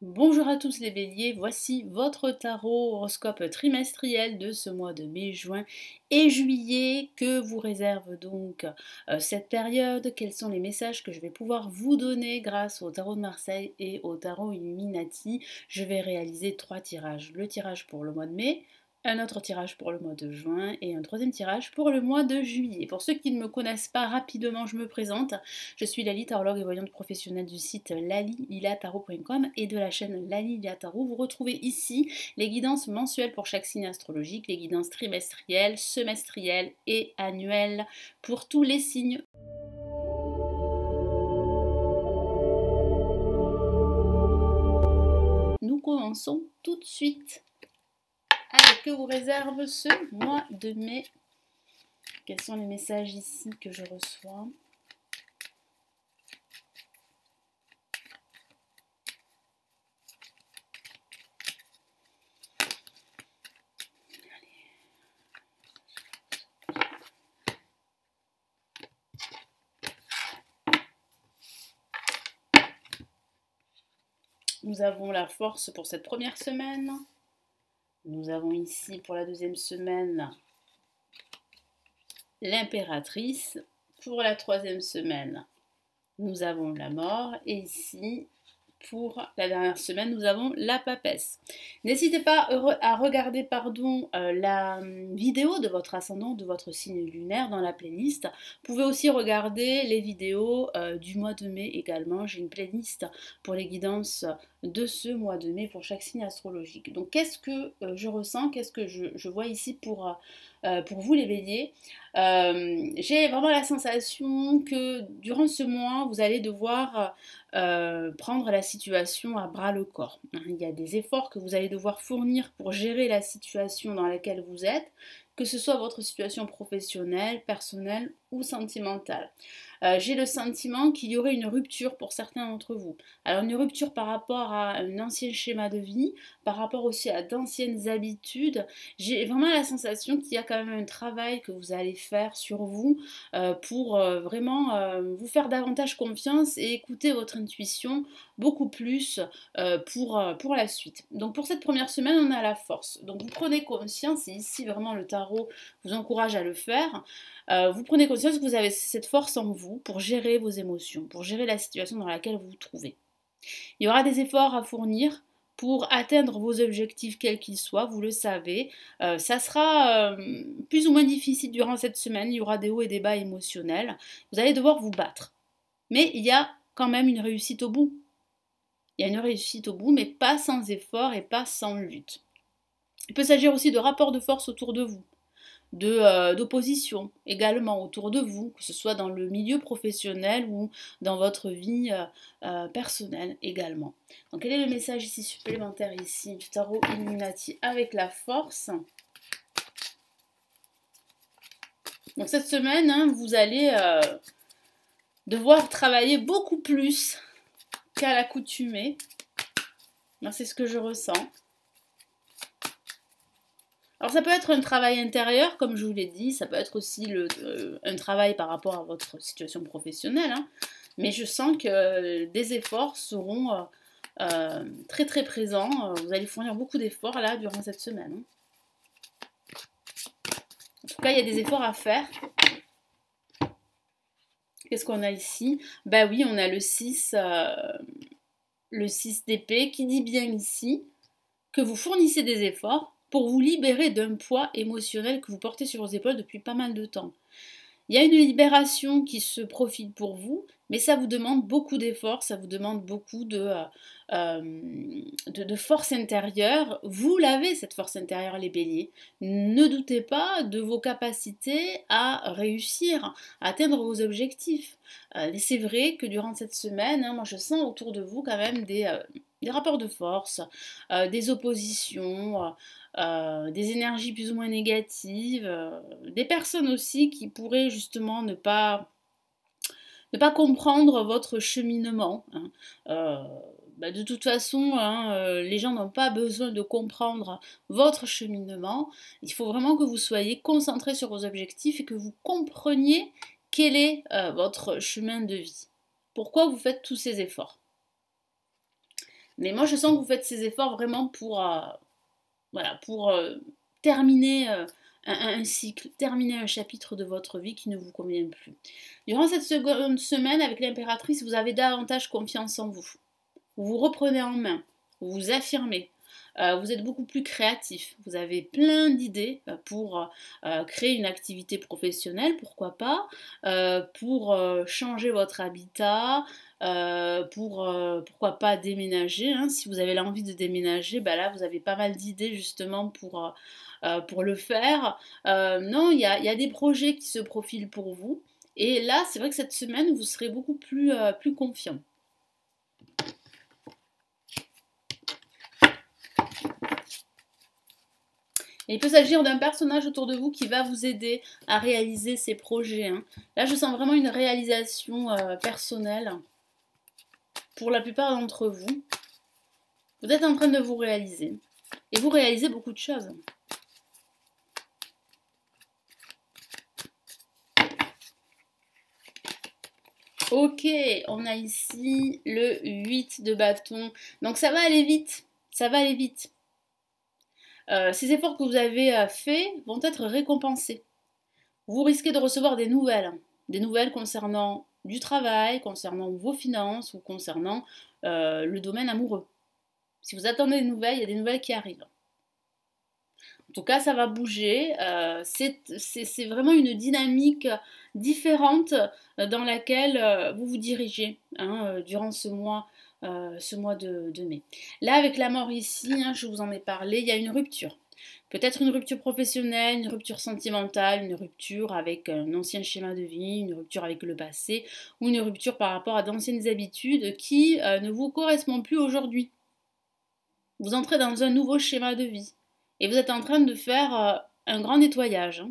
Bonjour à tous les béliers, voici votre tarot horoscope trimestriel de ce mois de mai, juin et juillet. Que vous réserve donc cette période? Quels sont les messages que je vais pouvoir vous donner grâce au tarot de Marseille et au tarot Illuminati? Je vais réaliser 3 tirages. Le tirage pour le mois de mai, un autre tirage pour le mois de juin et un troisième tirage pour le mois de juillet. Pour ceux qui ne me connaissent pas, rapidement je me présente. Je suis Lali, tarologue et voyante professionnelle du site lalililatarot.com et de la chaîne Lali Lila Tarot. Vous retrouvez ici les guidances mensuelles pour chaque signe astrologique, les guidances trimestrielles, semestrielles et annuelles pour tous les signes. Nous commençons tout de suite. Allez, que vous réserve ce mois de mai? Quels sont les messages ici que je reçois? Nous avons la force pour cette première semaine. Nous avons ici pour la deuxième semaine l'impératrice. Pour la troisième semaine, nous avons la mort. Et ici, pour la dernière semaine, nous avons la papesse. N'hésitez pas à regarder la vidéo de votre ascendant, de votre signe lunaire dans la playlist. Vous pouvez aussi regarder les vidéos du mois de mai également. J'ai une playlist pour les guidances de ce mois de mai pour chaque signe astrologique. Donc qu'est-ce que je ressens, qu'est-ce que je vois ici pour vous les béliers? J'ai vraiment la sensation que durant ce mois, vous allez devoir prendre la situation à bras le corps. Il y a des efforts que vous allez devoir fournir pour gérer la situation dans laquelle vous êtes, que ce soit votre situation professionnelle, personnelle ou sentimentale. J'ai le sentiment qu'il y aurait une rupture pour certains d'entre vous. Alors une rupture par rapport à un ancien schéma de vie, par rapport aussi à d'anciennes habitudes. J'ai vraiment la sensation qu'il y a quand même un travail que vous allez faire sur vous pour vraiment vous faire davantage confiance et écouter votre intuition beaucoup plus pour la suite. Donc pour cette première semaine, on a la force. Donc vous prenez conscience, et ici vraiment le tarot vous encourage à le faire, vous prenez conscience que vous avez cette force en vous pour gérer vos émotions, pour gérer la situation dans laquelle vous vous trouvez. Il y aura des efforts à fournir pour atteindre vos objectifs quels qu'ils soient, vous le savez. Ça sera plus ou moins difficile durant cette semaine, il y aura des hauts et des bas émotionnels. Vous allez devoir vous battre. Mais il y a quand même une réussite au bout. Il y a une réussite au bout, mais pas sans effort et pas sans lutte. Il peut s'agir aussi de rapports de force autour de vous, d'opposition également autour de vous, que ce soit dans le milieu professionnel ou dans votre vie personnelle également. Donc quel est le message ici supplémentaire ici du tarot Illuminati avec la force? Donc cette semaine, hein, vous allez devoir travailler beaucoup plus qu'à l'accoutumée. C'est ce que je ressens. Alors ça peut être un travail intérieur, comme je vous l'ai dit, ça peut être aussi un travail par rapport à votre situation professionnelle, hein, mais je sens que des efforts seront très très présents. Vous allez fournir beaucoup d'efforts là durant cette semaine. Hein. En tout cas, il y a des efforts à faire. Qu'est-ce qu'on a ici? Bah oui, on a le 6 d'épée qui dit bien ici que vous fournissez des efforts pour vous libérer d'un poids émotionnel que vous portez sur vos épaules depuis pas mal de temps. Il y a une libération qui se profile pour vous, mais ça vous demande beaucoup d'efforts, ça vous demande beaucoup de force intérieure. Vous l'avez, cette force intérieure, les béliers. Ne doutez pas de vos capacités à réussir, à atteindre vos objectifs. C'est vrai que durant cette semaine, hein, moi je sens autour de vous quand même des rapports de force, des oppositions, des énergies plus ou moins négatives, des personnes aussi qui pourraient justement ne pas comprendre votre cheminement. Hein. De toute façon, hein, les gens n'ont pas besoin de comprendre votre cheminement. Il faut vraiment que vous soyez concentré sur vos objectifs et que vous compreniez quel est votre chemin de vie. Pourquoi vous faites tous ces efforts? Mais moi, je sens que vous faites ces efforts vraiment voilà, pour terminer un cycle, terminer un chapitre de votre vie qui ne vous convient plus. Durant cette seconde semaine, avec l'impératrice, vous avez davantage confiance en vous. Vous vous reprenez en main, vous vous affirmez. Vous êtes beaucoup plus créatif, vous avez plein d'idées pour créer une activité professionnelle, pourquoi pas, pour changer votre habitat, pourquoi pas déménager, hein. Si vous avez l'envie de déménager, bah là vous avez pas mal d'idées justement pour le faire. Non, il y a des projets qui se profilent pour vous, et là c'est vrai que cette semaine vous serez beaucoup plus confiant. Et il peut s'agir d'un personnage autour de vous qui va vous aider à réaliser ces projets, hein. Là, je sens vraiment une réalisation personnelle pour la plupart d'entre vous. Vous êtes en train de vous réaliser. Et vous réalisez beaucoup de choses. Ok, on a ici le 8 de bâton. Donc ça va aller vite. Ça va aller vite. Ces efforts que vous avez faits vont être récompensés. Vous risquez de recevoir des nouvelles concernant du travail, concernant vos finances ou concernant le domaine amoureux. Si vous attendez des nouvelles, il y a des nouvelles qui arrivent. En tout cas, ça va bouger. C'est vraiment une dynamique différente dans laquelle vous vous dirigez durant ce mois de mai. Là, avec la mort ici, je vous en ai parlé, il y a une rupture. Peut-être une rupture professionnelle, une rupture sentimentale, une rupture avec un ancien schéma de vie, une rupture avec le passé, ou une rupture par rapport à d'anciennes habitudes qui ne vous correspondent plus aujourd'hui. Vous entrez dans un nouveau schéma de vie et vous êtes en train de faire un grand nettoyage.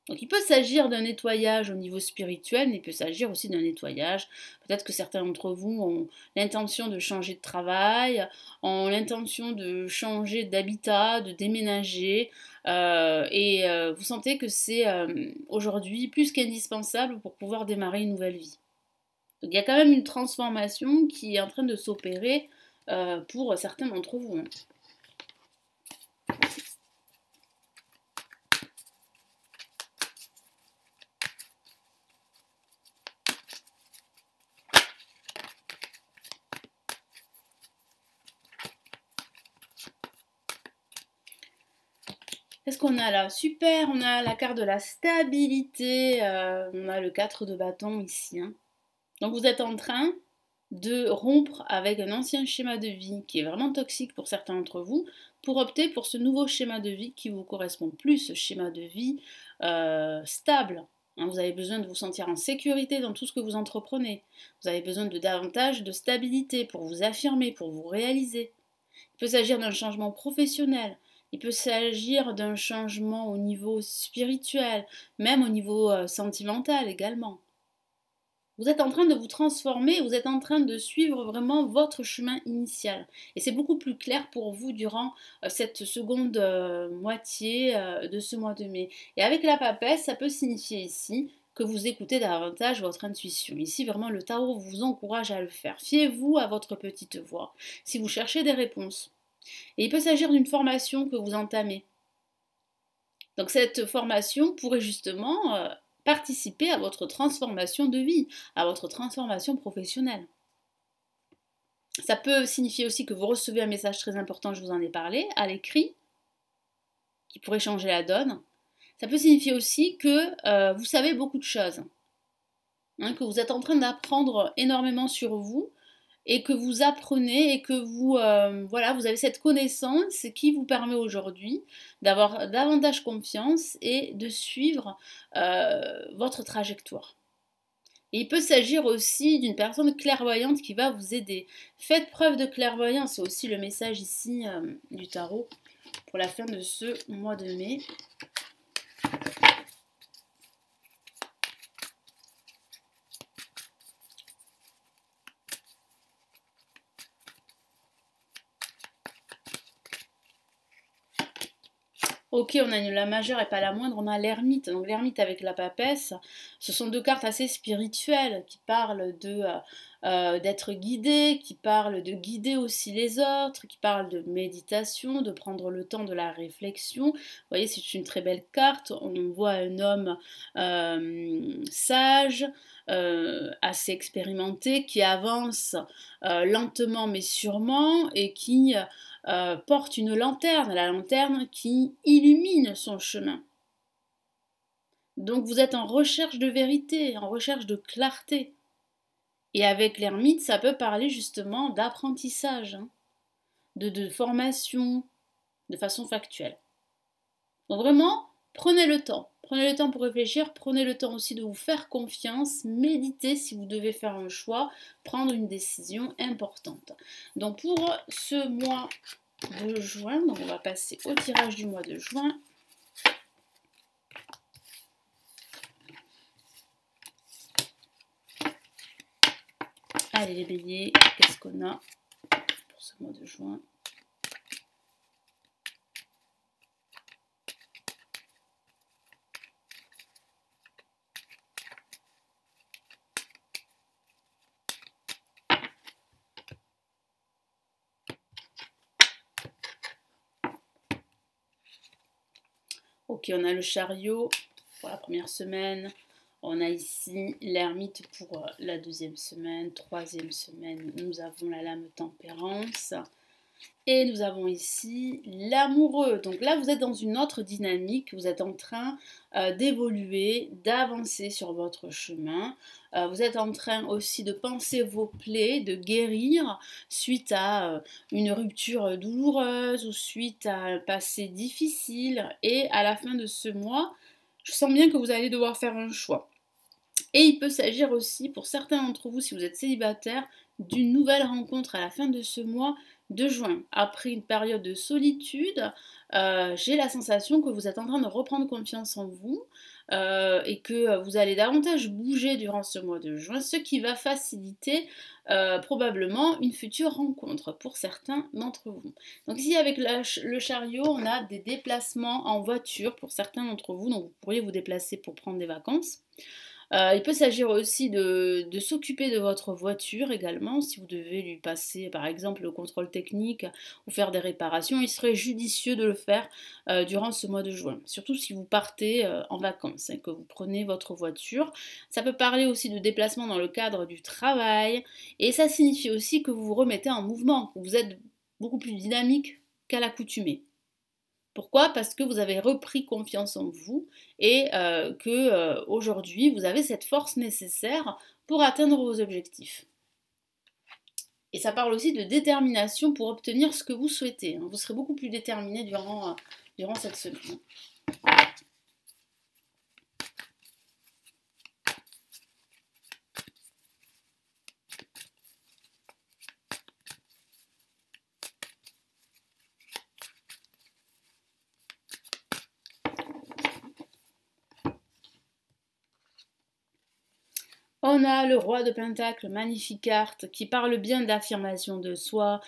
Donc il peut s'agir d'un nettoyage au niveau spirituel, mais il peut s'agir aussi d'un nettoyage. Peut-être que certains d'entre vous ont l'intention de changer de travail, ont l'intention de changer d'habitat, de déménager, vous sentez que c'est aujourd'hui plus qu'indispensable pour pouvoir démarrer une nouvelle vie. Donc il y a quand même une transformation qui est en train de s'opérer pour certains d'entre vous. Qu'est-ce qu'on a là? Super, on a la carte de la stabilité, on a le 4 de bâton ici. Donc vous êtes en train de rompre avec un ancien schéma de vie qui est vraiment toxique pour certains d'entre vous, pour opter pour ce nouveau schéma de vie qui vous correspond plus, ce schéma de vie stable. Vous avez besoin de vous sentir en sécurité dans tout ce que vous entreprenez. Vous avez besoin de davantage de stabilité pour vous affirmer, pour vous réaliser. Il peut s'agir d'un changement professionnel. Il peut s'agir d'un changement au niveau spirituel, même au niveau sentimental également. Vous êtes en train de vous transformer, vous êtes en train de suivre vraiment votre chemin initial. Et c'est beaucoup plus clair pour vous durant cette seconde moitié de ce mois de mai. Et avec la papesse, ça peut signifier ici que vous écoutez davantage votre intuition. Ici, vraiment, le tarot vous encourage à le faire. Fiez-vous à votre petite voix si vous cherchez des réponses. Et il peut s'agir d'une formation que vous entamez. Donc cette formation pourrait justement participer à votre transformation de vie, à votre transformation professionnelle. Ça peut signifier aussi que vous recevez un message très important, je vous en ai parlé, à l'écrit, qui pourrait changer la donne. Ça peut signifier aussi que vous savez beaucoup de choses, que vous êtes en train d'apprendre énormément sur vous, et que vous apprenez et que vous avez cette connaissance qui vous permet aujourd'hui d'avoir davantage confiance et de suivre votre trajectoire. Et il peut s'agir aussi d'une personne clairvoyante qui va vous aider. Faites preuve de clairvoyance, c'est aussi le message ici du tarot pour la fin de ce mois de mai. Ok, on a la majeure et pas la moindre, on a l'ermite. Donc l'ermite avec la papesse, Ce sont deux cartes assez spirituelles qui parlent d'être guidé, qui parlent de guider aussi les autres, qui parlent de méditation, de prendre le temps de la réflexion. Vous voyez, c'est une très belle carte. On voit un homme sage, assez expérimenté, qui avance lentement mais sûrement et qui porte une lanterne, la lanterne qui illumine son chemin. Donc vous êtes en recherche de vérité, en recherche de clarté. Et avec l'ermite, ça peut parler justement d'apprentissage, hein, de formation, de façon factuelle. Donc vraiment, prenez le temps. Prenez le temps pour réfléchir, prenez le temps aussi de vous faire confiance, méditez si vous devez faire un choix, prendre une décision importante. Donc pour ce mois de juin, donc on va passer au tirage du mois de juin. Allez les béliers, qu'est-ce qu'on a pour ce mois de juin? Ok, on a le chariot pour la première semaine. On a ici l'ermite pour la deuxième semaine. Troisième semaine, nous avons la lame tempérance. Et nous avons ici l'amoureux. Donc là, vous êtes dans une autre dynamique. Vous êtes en train d'évoluer, d'avancer sur votre chemin. Vous êtes en train aussi de penser vos plaies, de guérir suite à une rupture douloureuse ou suite à un passé difficile. Et à la fin de ce mois, je sens bien que vous allez devoir faire un choix. Et il peut s'agir aussi, pour certains d'entre vous, si vous êtes célibataire, d'une nouvelle rencontre à la fin de ce mois de juin. Après une période de solitude, j'ai la sensation que vous êtes en train de reprendre confiance en vous et que vous allez davantage bouger durant ce mois de juin, ce qui va faciliter probablement une future rencontre pour certains d'entre vous. Donc ici avec le chariot, on a des déplacements en voiture pour certains d'entre vous, donc vous pourriez vous déplacer pour prendre des vacances. Il peut s'agir aussi de s'occuper de votre voiture également, si vous devez lui passer par exemple le contrôle technique ou faire des réparations, il serait judicieux de le faire durant ce mois de juin, surtout si vous partez en vacances et que vous prenez votre voiture. Ça peut parler aussi de déplacement dans le cadre du travail et ça signifie aussi que vous vous remettez en mouvement, que vous êtes beaucoup plus dynamique qu'à l'accoutumée. Pourquoi? Parce que vous avez repris confiance en vous et que aujourd'hui vous avez cette force nécessaire pour atteindre vos objectifs. Et ça parle aussi de détermination pour obtenir ce que vous souhaitez. Vous serez beaucoup plus déterminé durant cette semaine. On a le roi de Pentacle, magnifique carte, qui parle bien d'affirmation de soi,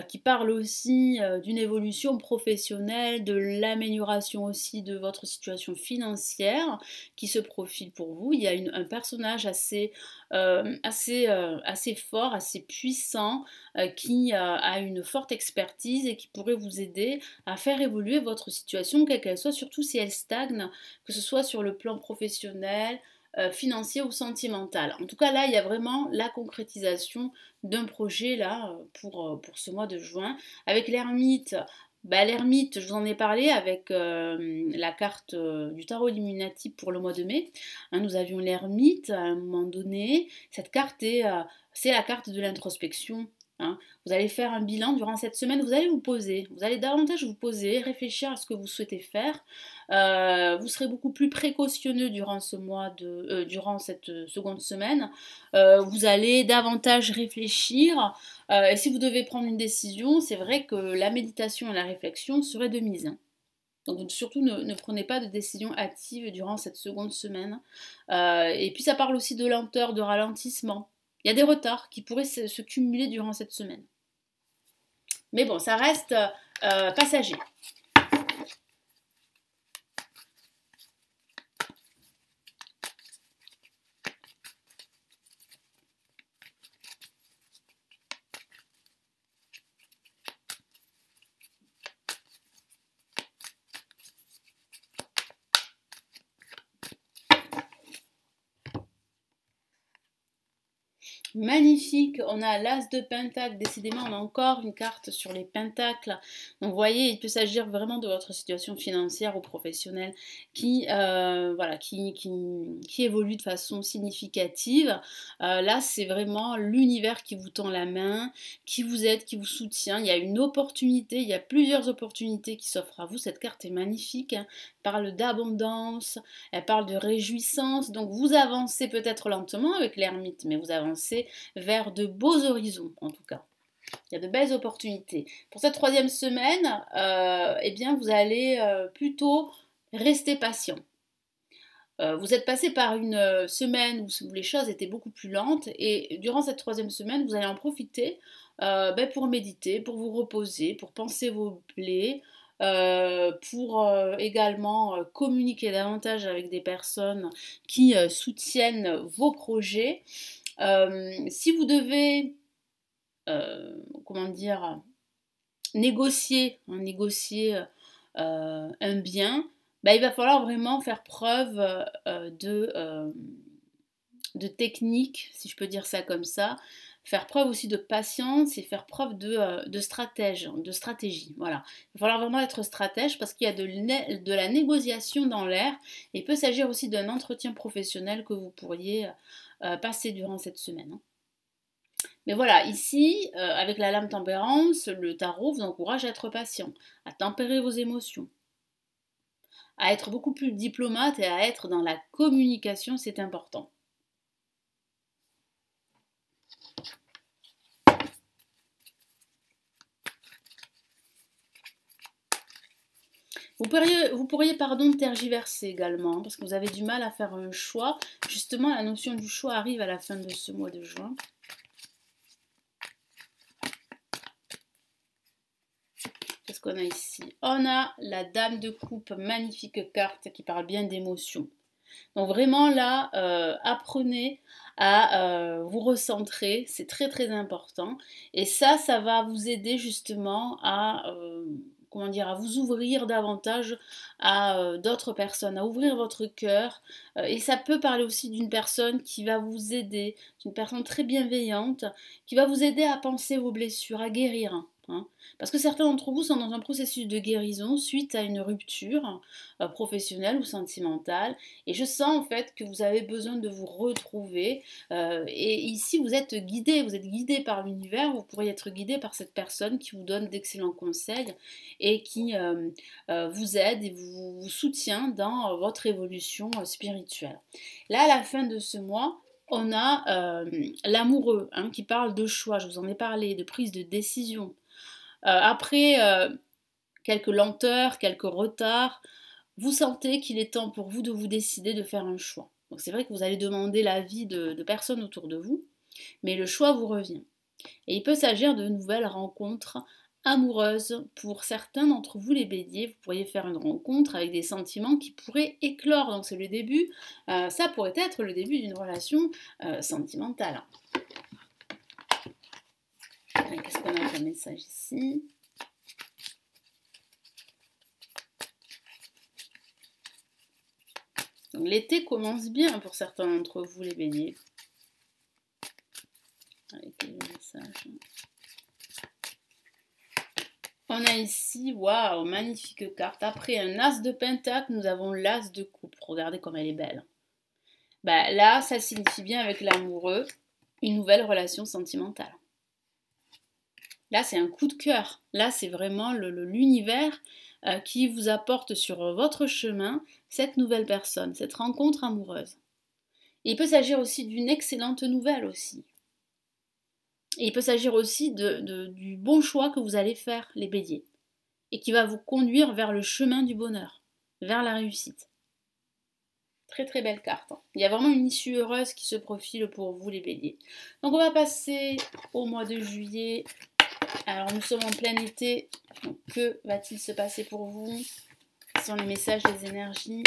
qui parle aussi d'une évolution professionnelle, de l'amélioration aussi de votre situation financière qui se profile pour vous. Il y a un personnage assez fort, assez puissant, qui a une forte expertise et qui pourrait vous aider à faire évoluer votre situation, quelle qu'elle soit, surtout si elle stagne, que ce soit sur le plan professionnel, financier ou sentimental. En tout cas, là, il y a vraiment la concrétisation d'un projet là pour ce mois de juin. Avec l'ermite, l'ermite, je vous en ai parlé avec la carte du tarot Illuminati pour le mois de mai. Nous avions l'ermite à un moment donné. Cette carte c'est la carte de l'introspection. Vous allez faire un bilan durant cette semaine, vous allez vous poser, vous allez davantage vous poser, réfléchir à ce que vous souhaitez faire. Vous serez beaucoup plus précautionneux durant durant cette seconde semaine. Vous allez davantage réfléchir. Et si vous devez prendre une décision, c'est vrai que la méditation et la réflexion seraient de mise. Donc surtout ne prenez pas de décision hâtive durant cette seconde semaine. Et puis ça parle aussi de lenteur, de ralentissement. Il y a des retards qui pourraient se cumuler durant cette semaine. Mais bon, ça reste passager. magnifique. On a l'As de Pentacle. Décidément, on a encore une carte sur les Pentacles. Donc, vous voyez, il peut s'agir vraiment de votre situation financière ou professionnelle voilà, qui évolue de façon significative. Là, c'est vraiment l'univers qui vous tend la main, qui vous aide, qui vous soutient. Il y a une opportunité, il y a plusieurs opportunités qui s'offrent à vous. Cette carte est magnifique, hein. Elle parle d'abondance, elle parle de réjouissance. Donc, vous avancez peut-être lentement avec l'ermite, mais vous avancez vers de beaux horizons, en tout cas. Il y a de belles opportunités. Pour cette troisième semaine, eh bien, vous allez plutôt rester patient. Vous êtes passé par une semaine où les choses étaient beaucoup plus lentes et durant cette troisième semaine, vous allez en profiter pour méditer, pour vous reposer, pour penser vos plaies, pour également communiquer davantage avec des personnes qui soutiennent vos projets. Si vous devez, comment dire, négocier un bien, il va falloir vraiment faire preuve de technique, si je peux dire ça comme ça, faire preuve aussi de patience et faire preuve de stratégie. Voilà. Il va falloir vraiment être stratège parce qu'il y a de la négociation dans l'air et il peut s'agir aussi d'un entretien professionnel que vous pourriez passer durant cette semaine, hein. Mais voilà, ici, avec la lame tempérance, le tarot vous encourage à être patient, à tempérer vos émotions, à être beaucoup plus diplomate et à être dans la communication, c'est important. Vous pourriez tergiverser également, parce que vous avez du mal à faire un choix. Justement, la notion du choix arrive à la fin de ce mois de juin. Qu'est-ce qu'on a ici? On a la Dame de Coupe, magnifique carte qui parle bien d'émotion. Donc vraiment là, apprenez à vous recentrer, c'est très très important. Et ça va vous aider justement à, à vous ouvrir davantage à d'autres personnes, à ouvrir votre cœur. Et ça peut parler aussi d'une personne qui va vous aider, d'une personne très bienveillante, qui va vous aider à penser vos blessures, à guérir, hein. Parce que certains d'entre vous sont dans un processus de guérison suite à une rupture professionnelle ou sentimentale. Et je sens en fait que vous avez besoin de vous retrouver. Et ici, vous êtes guidé par l'univers. Vous pourriez être guidé par cette personne qui vous donne d'excellents conseils et qui vous aide et vous soutient dans votre évolution spirituelle. Là, à la fin de ce mois, on a l'amoureux, hein, qui parle de choix. Je vous en ai parlé, de prise de décision. Après quelques lenteurs, quelques retards, vous sentez qu'il est temps pour vous de vous décider de faire un choix. Donc c'est vrai que vous allez demander l'avis de personnes autour de vous, mais le choix vous revient. Et il peut s'agir de nouvelles rencontres amoureuses. Pour certains d'entre vous, les béliers, vous pourriez faire une rencontre avec des sentiments qui pourraient éclore. Donc c'est le début, ça pourrait être le début d'une relation sentimentale. Qu'est-ce qu'on a comme message ici? Donc l'été commence bien pour certains d'entre vous, les béliers. Avec les messages. On a ici, waouh, magnifique carte. Après un as de pentacle, nous avons l'as de coupe. Regardez comme elle est belle. Là, ça signifie bien avec l'amoureux une nouvelle relation sentimentale. Là, c'est un coup de cœur. Là, c'est vraiment l'univers qui vous apporte sur votre chemin cette nouvelle personne, cette rencontre amoureuse. Et il peut s'agir aussi d'une excellente nouvelle aussi. Et il peut s'agir aussi du bon choix que vous allez faire, les béliers, et qui va vous conduire vers le chemin du bonheur, vers la réussite. Très très belle carte, hein. Il y a vraiment une issue heureuse qui se profile pour vous, les béliers. Donc on va passer au mois de juillet. Alors nous sommes en plein été, donc que va-t-il se passer pour vous? Quels sont les messages des énergies?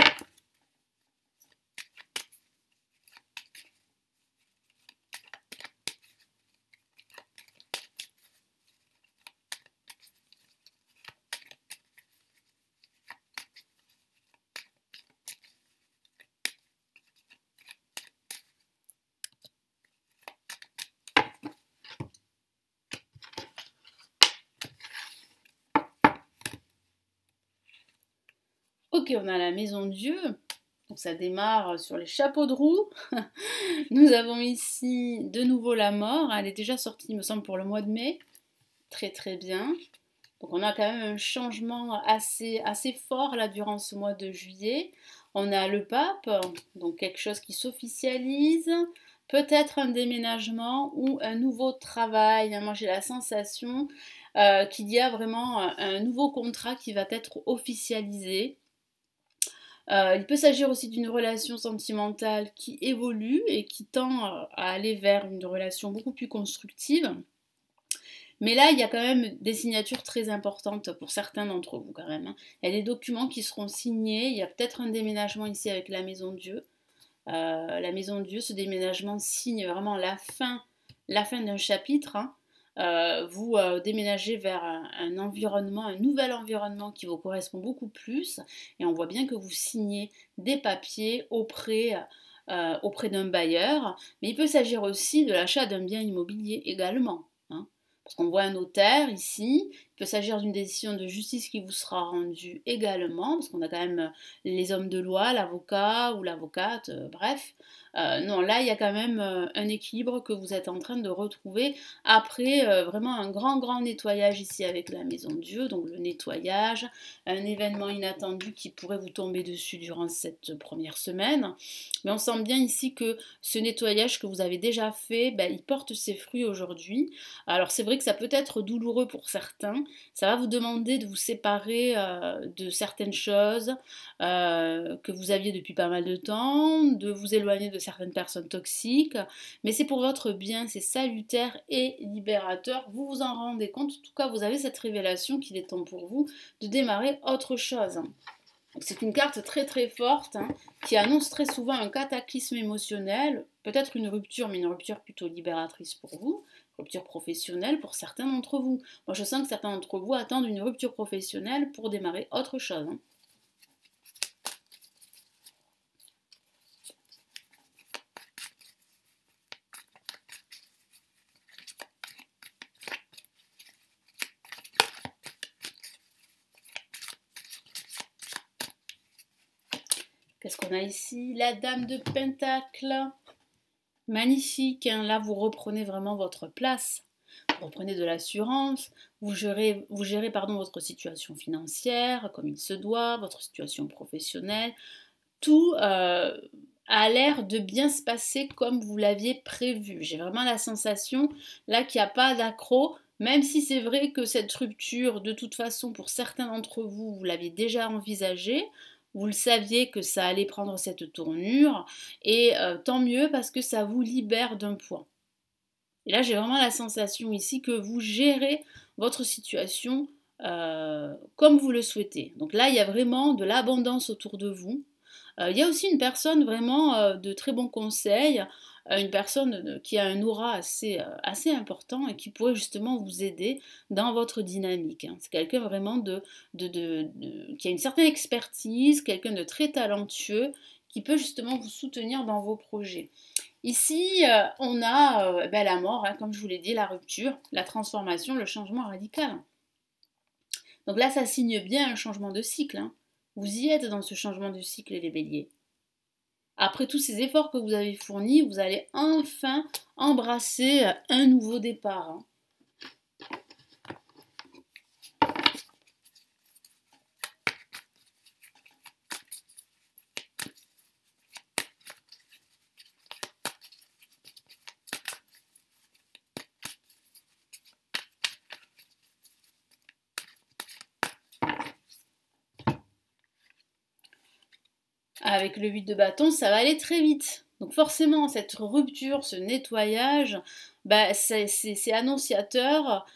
Ok, on a la maison de Dieu. Donc ça démarre sur les chapeaux de roue. Nous avons ici de nouveau la mort. Elle est déjà sortie, il me semble, pour le mois de mai. Très très bien. Donc on a quand même un changement assez fort là durant ce mois de juillet. On a le pape, donc quelque chose qui s'officialise, peut-être un déménagement ou un nouveau travail. Moi j'ai la sensation qu'il y a vraiment un nouveau contrat qui va être officialisé. Il peut s'agir aussi d'une relation sentimentale qui évolue et qui tend à aller vers une relation beaucoup plus constructive. Mais là, il y a quand même des signatures très importantes pour certains d'entre vous quand même, hein. Il y a des documents qui seront signés, il y a peut-être un déménagement ici avec la Maison de Dieu. La Maison de Dieu, ce déménagement signe vraiment la fin d'un chapitre, hein. Vous déménagez vers un environnement, un nouvel environnement qui vous correspond beaucoup plus. Et on voit bien que vous signez des papiers auprès d'un bailleur. Mais il peut s'agir aussi de l'achat d'un bien immobilier également, hein. Parce qu'on voit un notaire ici, il peut s'agir d'une décision de justice qui vous sera rendue également, parce qu'on a quand même les hommes de loi, l'avocat ou l'avocate, bref. Non, là, il y a quand même un équilibre que vous êtes en train de retrouver après vraiment un grand nettoyage ici avec la Maison de Dieu. Donc le nettoyage, un événement inattendu qui pourrait vous tomber dessus durant cette première semaine. Mais on sent bien ici que ce nettoyage que vous avez déjà fait, ben, il porte ses fruits aujourd'hui. Alors c'est vrai que ça peut être douloureux pour certains. Ça va vous demander de vous séparer de certaines choses que vous aviez depuis pas mal de temps, de vous éloigner de certaines personnes toxiques. Mais c'est pour votre bien, c'est salutaire et libérateur. Vous vous en rendez compte. En tout cas, vous avez cette révélation qu'il est temps pour vous de démarrer autre chose. C'est une carte très très forte, hein, qui annonce très souvent un cataclysme émotionnel, peut-être une rupture, mais une rupture plutôt libératrice pour vous, rupture professionnelle pour certains d'entre vous. Moi je sens que certains d'entre vous attendent une rupture professionnelle pour démarrer autre chose, hein. Qu'est-ce qu'on a ici? La Dame de Pentacle. Magnifique, hein. Là vous reprenez vraiment votre place. Vous reprenez de l'assurance, vous gérez votre situation financière comme il se doit, votre situation professionnelle. Tout a l'air de bien se passer comme vous l'aviez prévu. J'ai vraiment la sensation là qu'il n'y a pas d'accroc, même si c'est vrai que cette rupture, de toute façon, pour certains d'entre vous, vous l'aviez déjà envisagée. Vous le saviez que ça allait prendre cette tournure, et tant mieux parce que ça vous libère d'un poids. Et là, j'ai vraiment la sensation ici que vous gérez votre situation comme vous le souhaitez. Donc là, il y a vraiment de l'abondance autour de vous. Il y a aussi une personne vraiment de très bons conseils, une personne qui a un aura assez important et qui pourrait justement vous aider dans votre dynamique, hein. C'est quelqu'un vraiment qui a une certaine expertise, quelqu'un de très talentueux qui peut justement vous soutenir dans vos projets. Ici, on a ben, la mort, hein, comme je vous l'ai dit, la rupture, la transformation, le changement radical. Donc là, ça signe bien un changement de cycle, hein. Vous y êtes dans ce changement de cycle, les béliers. Après tous ces efforts que vous avez fournis, vous allez enfin embrasser un nouveau départ, hein. Avec le 8 de bâton, ça va aller très vite. Donc forcément, cette rupture, ce nettoyage, bah, c'est annonciateur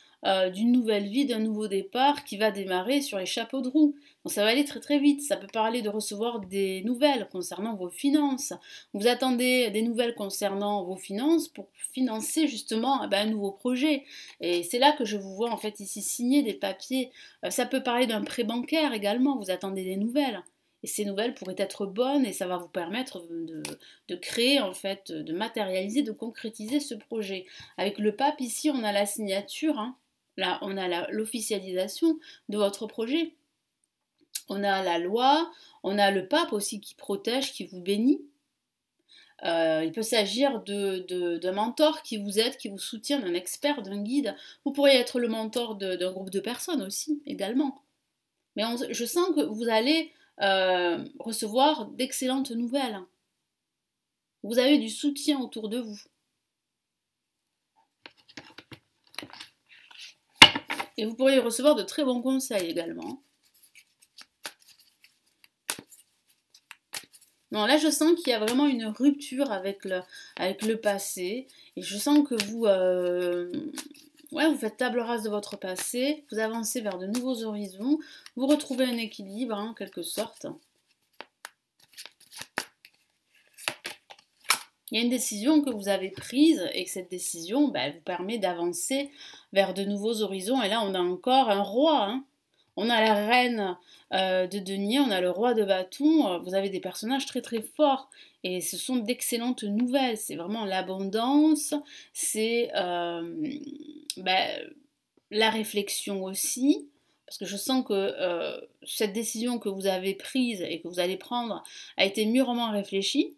d'une nouvelle vie, d'un nouveau départ qui va démarrer sur les chapeaux de roue. Donc ça va aller très très vite. Ça peut parler de recevoir des nouvelles concernant vos finances. Vous attendez des nouvelles concernant vos finances pour financer justement un nouveau projet. Et c'est là que je vous vois en fait ici signer des papiers. Ça peut parler d'un prêt bancaire également. Vous attendez des nouvelles. Et ces nouvelles pourraient être bonnes et ça va vous permettre de créer, en fait, de matérialiser, de concrétiser ce projet. Avec le pape, ici, on a la signature, hein. Là, on a l'officialisation de votre projet. On a la loi, on a le pape aussi qui protège, qui vous bénit. Il peut s'agir d'un mentor qui vous aide, qui vous soutient, d'un expert, d'un guide. Vous pourriez être le mentor d'un groupe de personnes aussi, également. Mais je sens que vous allez recevoir d'excellentes nouvelles. Vous avez du soutien autour de vous. Et vous pourriez recevoir de très bons conseils également. Non, là je sens qu'il y a vraiment une rupture avec le passé. Et je sens que vous faites table rase de votre passé. Vous avancez vers de nouveaux horizons. Vous retrouvez un équilibre, en quelque sorte. Il y a une décision que vous avez prise et que cette décision vous permet d'avancer vers de nouveaux horizons. Et là, on a encore un roi. On a la reine de denier, on a le roi de bâton. Vous avez des personnages très très forts. Et ce sont d'excellentes nouvelles. C'est vraiment l'abondance. C'est la réflexion aussi. Parce que je sens que cette décision que vous avez prise et que vous allez prendre a été mûrement réfléchie.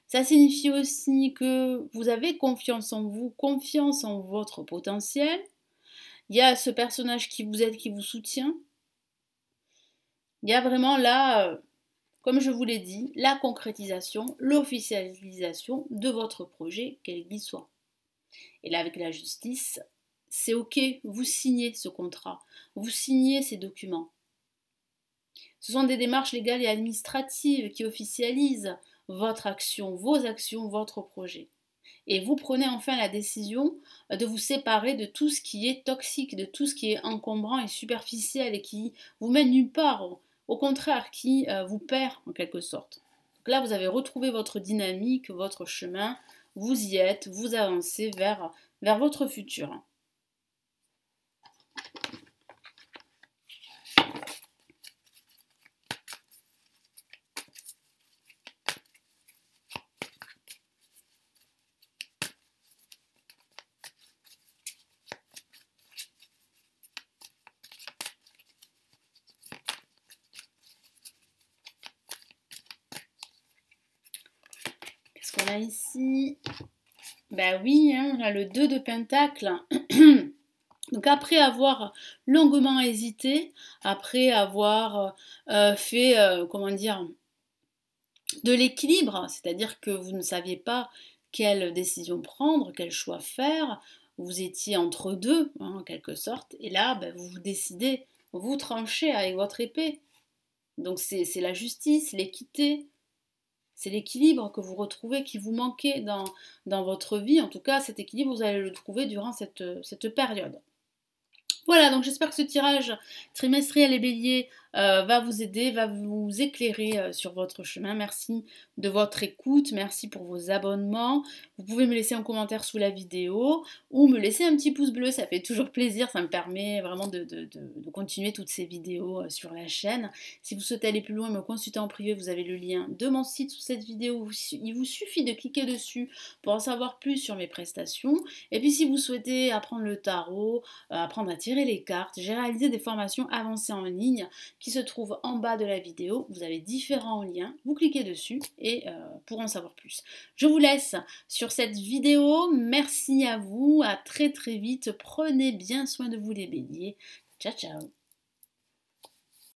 Ça signifie aussi que vous avez confiance en vous, confiance en votre potentiel. Il y a ce personnage qui vous aide, qui vous soutient. Il y a vraiment là, comme je vous l'ai dit, la concrétisation, l'officialisation de votre projet, quel qu'il soit. Et là, avec la justice, c'est ok, vous signez ce contrat, vous signez ces documents. Ce sont des démarches légales et administratives qui officialisent votre action, vos actions, votre projet. Et vous prenez enfin la décision de vous séparer de tout ce qui est toxique, de tout ce qui est encombrant et superficiel et qui vous mène nulle part, au contraire, qui vous perd en quelque sorte. Donc là, vous avez retrouvé votre dynamique, votre chemin, vous y êtes, vous avancez vers votre futur. Qu'est-ce qu'on a ici? Oui, on a le 2 de Pentacle. Donc après avoir longuement hésité, après avoir fait, de l'équilibre, c'est-à-dire que vous ne saviez pas quelle décision prendre, quel choix faire, vous étiez entre deux, en quelque sorte, et là, vous décidez, vous tranchez avec votre épée. Donc c'est la justice, l'équité, c'est l'équilibre que vous retrouvez, qui vous manquait dans votre vie. En tout cas, cet équilibre, vous allez le trouver durant cette période. Voilà, donc j'espère que ce tirage trimestriel et bélier va vous aider, va vous éclairer sur votre chemin. Merci de votre écoute, merci pour vos abonnements. Vous pouvez me laisser un commentaire sous la vidéo ou me laisser un petit pouce bleu, ça fait toujours plaisir, ça me permet vraiment de continuer toutes ces vidéos sur la chaîne. Si vous souhaitez aller plus loin et me consulter en privé, vous avez le lien de mon site sous cette vidéo. Il vous suffit de cliquer dessus pour en savoir plus sur mes prestations. Et puis si vous souhaitez apprendre le tarot, apprendre à tirer les cartes, j'ai réalisé des formations avancées en ligne qui se trouvent en bas de la vidéo. Vous avez différents liens, vous cliquez dessus et pour en savoir plus. Je vous laisse sur cette vidéo, merci à vous, à très très vite, prenez bien soin de vous les béliers, ciao ciao.